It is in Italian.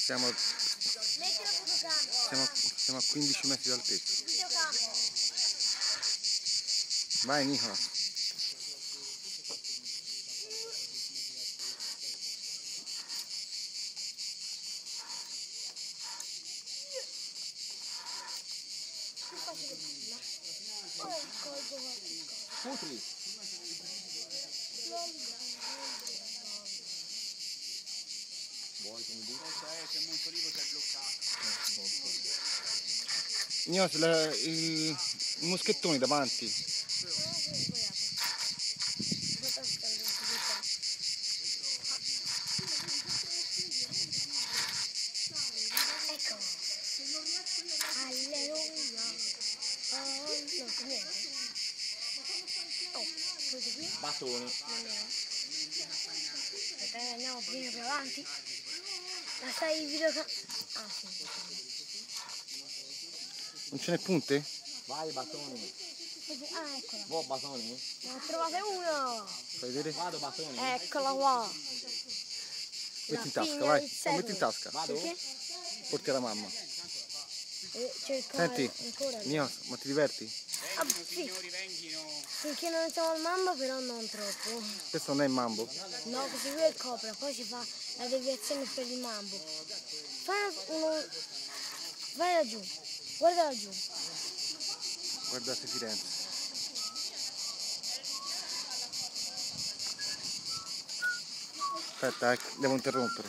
Siamo a 15 metri di altezza. Vai Nicola. Putri. Vuoi che mi dica? C'è il Montolivo che è bloccato. Nicola, i moschettoni davanti. Ecco. Alleluia. Oh, niente. Oh, questo qui? Batoni. Aspetta, andiamo più avanti. La stai video... Ah, sì. Non ce n'è punte? Vai Batoni. Ah, eccola. Vuoi Batoni? Ne ho trovate uno. Fai vedere? Vado Batoni. Eccola qua. Metti in tasca, vai. Oh, metti in tasca. Vado? Perché? Porti alla mamma. Cercare Senti, ancora. Nicola, ma ti diverti? Ah, sì. Finché non siamo al mambo, però non troppo. Questo non è il mambo. No, questo qui è il copra, poi si fa la deviazione per il mambo. Fai uno... Vai laggiù, guarda laggiù. Guardate Firenze. Aspetta, devo interrompere.